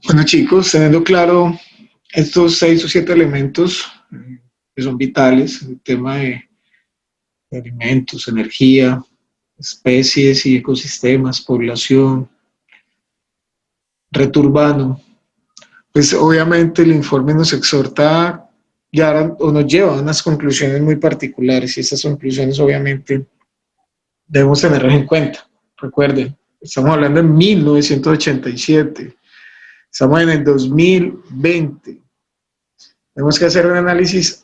Bueno, chicos, teniendo claro estos 6 o 7 elementos que son vitales, el tema de alimentos, energía, especies y ecosistemas, población, reto urbano, pues obviamente el informe nos exhorta o nos lleva a unas conclusiones muy particulares y estas conclusiones obviamente debemos tenerlas en cuenta. Recuerden, estamos hablando de 1987, estamos en el 2020, tenemos que hacer un análisis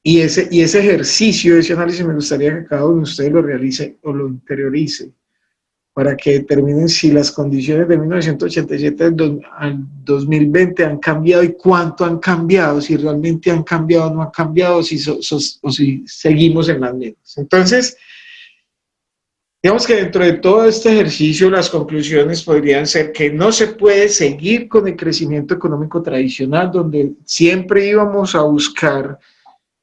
y ese ejercicio, ese análisis me gustaría que cada uno de ustedes lo realice o lo interiorice para que determinen si las condiciones de 1987 al 2020 han cambiado y cuánto han cambiado, si realmente han cambiado o no han cambiado, o si seguimos en las mismas. Entonces, digamos que dentro de todo este ejercicio las conclusiones podrían ser que no se puede seguir con el crecimiento económico tradicional, donde siempre íbamos a buscar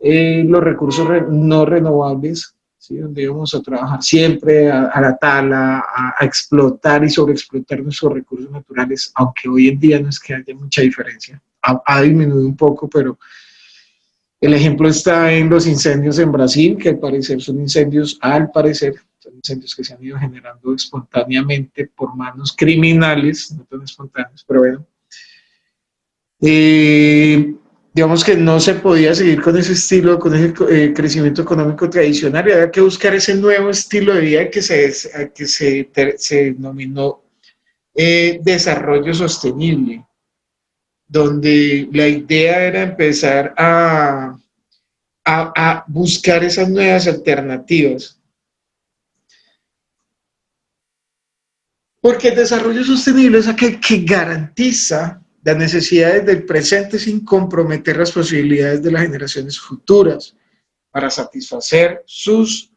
los recursos no renovables, ¿sí? Donde íbamos a trabajar siempre a la tala, a explotar y sobreexplotar nuestros recursos naturales, aunque hoy en día no es que haya mucha diferencia. Ha disminuido un poco, pero el ejemplo está en los incendios en Brasil, que al parecer son incendios, son incendios que se han ido generando espontáneamente por manos criminales, no tan espontáneos, pero bueno. Digamos que no se podía seguir con ese estilo, con ese crecimiento económico tradicional, y había que buscar ese nuevo estilo de vida se denominó desarrollo sostenible, donde la idea era empezar a buscar esas nuevas alternativas. Porque el desarrollo sostenible es aquel que garantiza las necesidades del presente sin comprometer las posibilidades de las generaciones futuras para satisfacer sus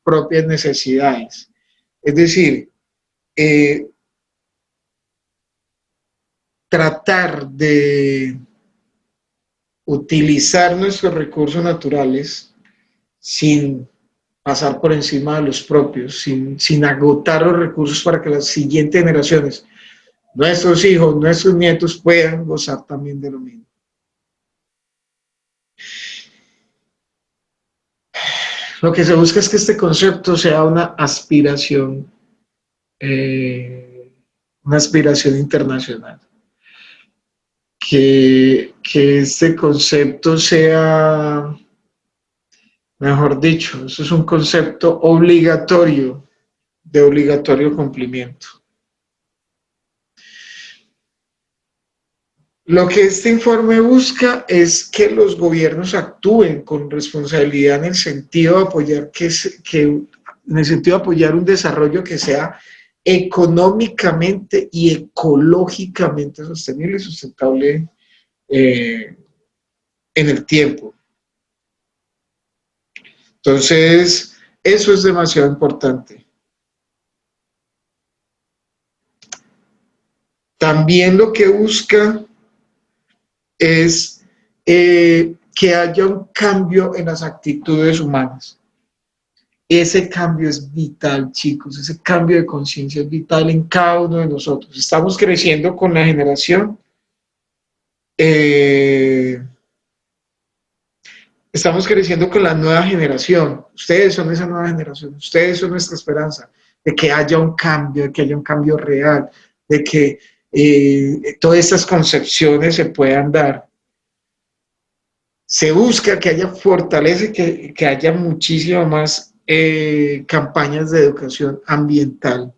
propias necesidades. Es decir, tratar de utilizar nuestros recursos naturales sin pasar por encima de los propios, sin agotar los recursos para que las siguientes generaciones, nuestros hijos, nuestros nietos puedan gozar también de lo mismo. Lo que se busca es que este concepto sea una aspiración internacional. Que este concepto sea, mejor dicho, eso es un concepto obligatorio, de obligatorio cumplimiento. Lo que este informe busca es que los gobiernos actúen con responsabilidad en el sentido de apoyar en el sentido de apoyar un desarrollo que sea económicamente y ecológicamente sostenible y sustentable en el tiempo. Entonces, eso es demasiado importante. También lo que busca es que haya un cambio en las actitudes humanas. Ese cambio es vital, chicos, ese cambio de conciencia es vital en cada uno de nosotros. Estamos creciendo con la generación, estamos creciendo con la nueva generación. Ustedes son esa nueva generación, ustedes son nuestra esperanza de que haya un cambio, de que haya un cambio real, de que todas estas concepciones se puedan dar. Se busca que haya fortaleza y que haya muchísimas más campañas de educación ambiental,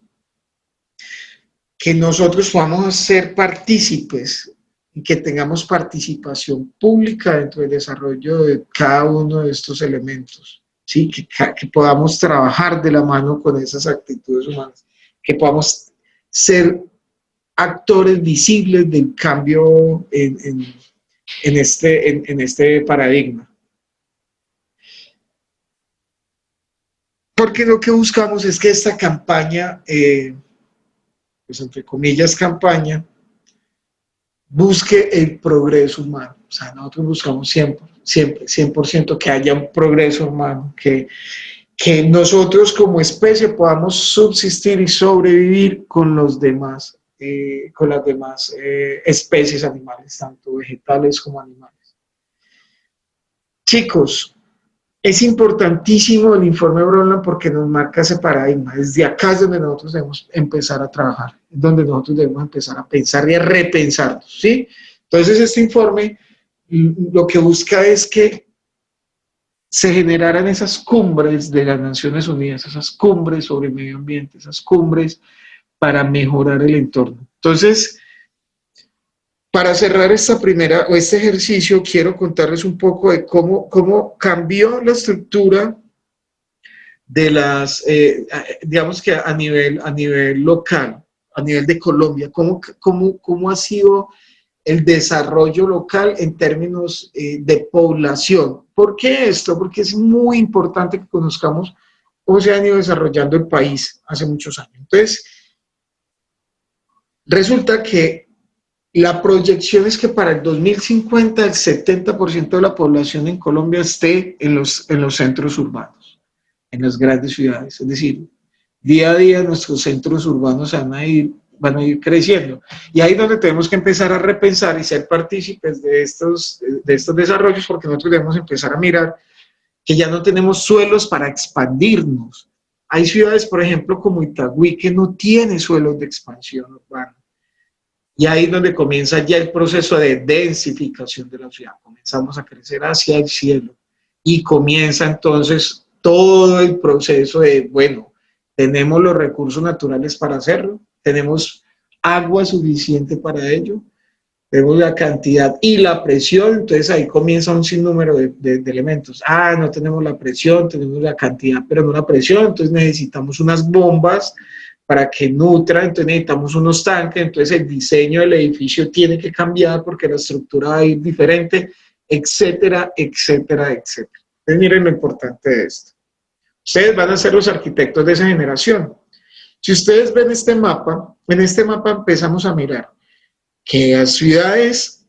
que nosotros podamos ser partícipes y que tengamos participación pública dentro del desarrollo de cada uno de estos elementos, ¿sí? Que podamos trabajar de la mano con esas actitudes humanas, que podamos ser actores visibles del cambio en este paradigma. Porque lo que buscamos es que esta campaña, pues entre comillas campaña, busque el progreso humano. O sea, nosotros buscamos siempre 100% que haya un progreso humano, que que nosotros como especie podamos subsistir y sobrevivir con los demás, con las demás especies animales, tanto vegetales como animales. Chicos, es importantísimo el informe Bronland porque nos marca ese paradigma. Desde acá es donde nosotros debemos empezar a trabajar, es donde nosotros debemos empezar a pensar y a repensarnos, ¿sí? Entonces, este informe lo que busca es que se generaran esas cumbres de las Naciones Unidas, esas cumbres sobre el medio ambiente, esas cumbres para mejorar el entorno. Entonces, para cerrar esta primera o este ejercicio, quiero contarles un poco de cómo cambió la estructura de las, digamos que a nivel local, a nivel de Colombia, cómo ha sido el desarrollo local en términos de población. ¿Por qué esto? Porque es muy importante que conozcamos cómo se ha ido desarrollando el país hace muchos años. Entonces, resulta que la proyección es que para el 2050 el 70% de la población en Colombia esté en los centros urbanos, en las grandes ciudades. Es decir, día a día nuestros centros urbanos van a ir creciendo. Y ahí es donde tenemos que empezar a repensar y ser partícipes de estos desarrollos, porque nosotros debemos empezar a mirar que ya no tenemos suelos para expandirnos. Hay ciudades, por ejemplo, como Itagüí, que no tiene suelos de expansión urbana. Y ahí es donde comienza ya el proceso de densificación de la ciudad. Comenzamos a crecer hacia el cielo y comienza entonces todo el proceso de, bueno, tenemos los recursos naturales para hacerlo, tenemos agua suficiente para ello, tenemos la cantidad y la presión, entonces ahí comienza un sinnúmero de elementos. Ah, no tenemos la presión, tenemos la cantidad, pero no la presión, entonces necesitamos unas bombas para que nutra, entonces necesitamos unos tanques, entonces el diseño del edificio tiene que cambiar porque la estructura va a ir diferente, etcétera, etcétera, etcétera. Entonces miren lo importante de esto. Ustedes van a ser los arquitectos de esa generación. Si ustedes ven este mapa, en este mapa empezamos a mirar que las ciudades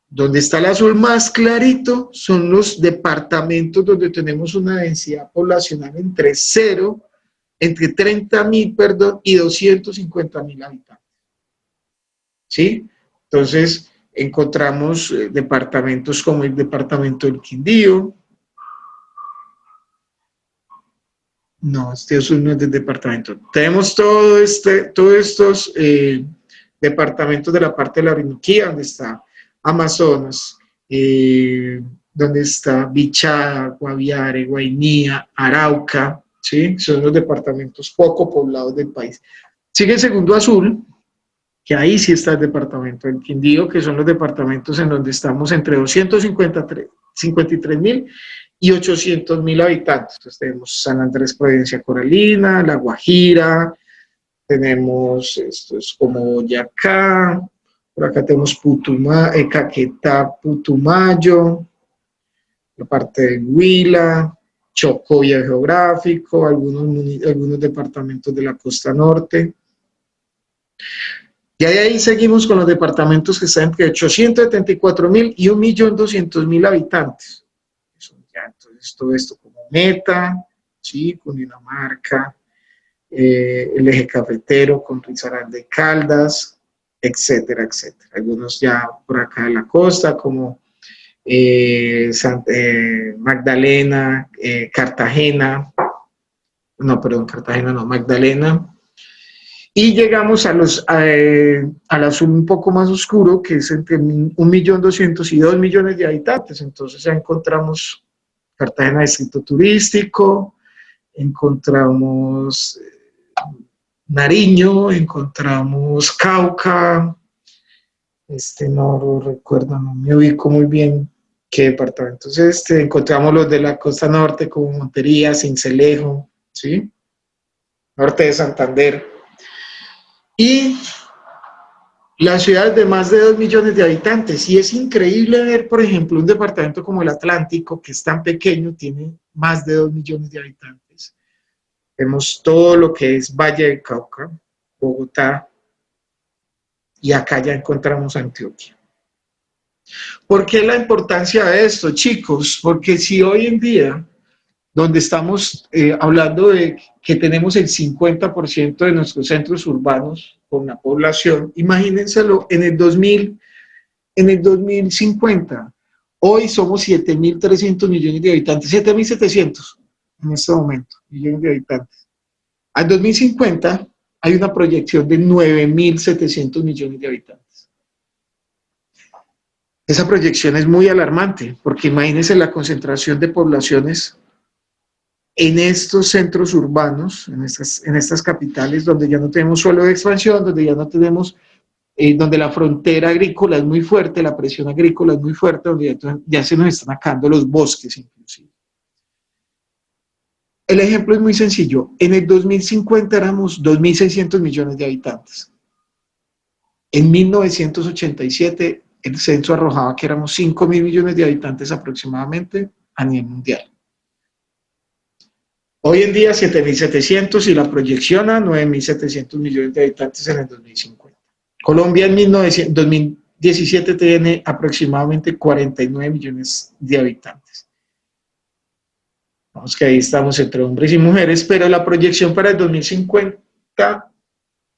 donde está el azul más clarito son los departamentos donde tenemos una densidad poblacional entre 30.000, perdón, y 250.000 habitantes. ¿Sí? Entonces, encontramos departamentos como el departamento del Quindío. No, este azul no es del departamento. Tenemos todos estos departamentos de la parte de la Orinoquía, donde está Amazonas, donde está Bichada, Guaviare, Guainía, Arauca, ¿sí? Son los departamentos poco poblados del país. Sigue el segundo azul, que ahí sí está el departamento del Quindío, que son los departamentos en donde estamos entre 253.000 y 800.000 habitantes. Entonces tenemos San Andrés, Providencia Coralina, La Guajira, tenemos, esto es como Boyacá, por acá tenemos Caquetá, Putumayo, la parte de Huila, Chocó y el geográfico, algunos departamentos de la costa norte. Y ahí seguimos con los departamentos que están entre 874.000 y 1.200.000 habitantes. Entonces, todo esto como Meta, ¿sí? Cundinamarca, el eje cafetero con Risaralda de Caldas, etcétera, etcétera. Algunos ya por acá de la costa, como Magdalena, Cartagena, no, perdón, Cartagena no, Magdalena. Y llegamos al azul un poco más oscuro, que es entre 1.200.000 y 2 millones de habitantes. Entonces ya encontramos Cartagena distrito turístico, encontramos Nariño, encontramos Cauca, no lo recuerdo, no me ubico muy bien qué departamento. Entonces encontramos los de la costa norte como Montería, Sincelejo, ¿sí? Norte de Santander. Y las ciudades de más de 2 millones de habitantes. Y es increíble ver, por ejemplo, un departamento como el Atlántico, que es tan pequeño, tiene más de 2 millones de habitantes. Vemos todo lo que es Valle del Cauca, Bogotá, y acá ya encontramos Antioquia. ¿Por qué la importancia de esto, chicos? Porque si hoy en día donde estamos hablando de que tenemos el 50% de nuestros centros urbanos con la población, imagínenselo en el 2050. Hoy somos 7.300 millones de habitantes, 7.700 en este momento, millones de habitantes. Al 2050 hay una proyección de 9.700 millones de habitantes. Esa proyección es muy alarmante, porque imagínense la concentración de poblaciones en estos centros urbanos, en estas capitales, donde ya no tenemos suelo de expansión, donde ya no tenemos, donde la frontera agrícola es muy fuerte, la presión agrícola es muy fuerte, donde ya se nos están acabando los bosques inclusive. El ejemplo es muy sencillo. En el 2050 éramos 2.600 millones de habitantes. En 1987 el censo arrojaba que éramos 5.000 millones de habitantes aproximadamente a nivel mundial. Hoy en día 7.700 y la proyección a 9.700 millones de habitantes en el 2050. Colombia en 2017 tiene aproximadamente 49 millones de habitantes. Vamos que ahí estamos entre hombres y mujeres, pero la proyección para el 2050,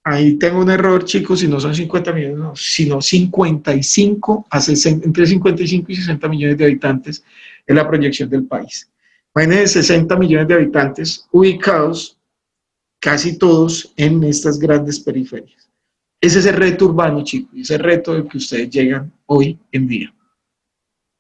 ahí tengo un error, chicos, si no son 50 millones, no, sino 55 a 60, entre 55 y 60 millones de habitantes es la proyección del país. Imagínense 60 millones de habitantes ubicados casi todos en estas grandes periferias. Ese es el reto urbano, chicos, ese reto del que ustedes llegan hoy en día.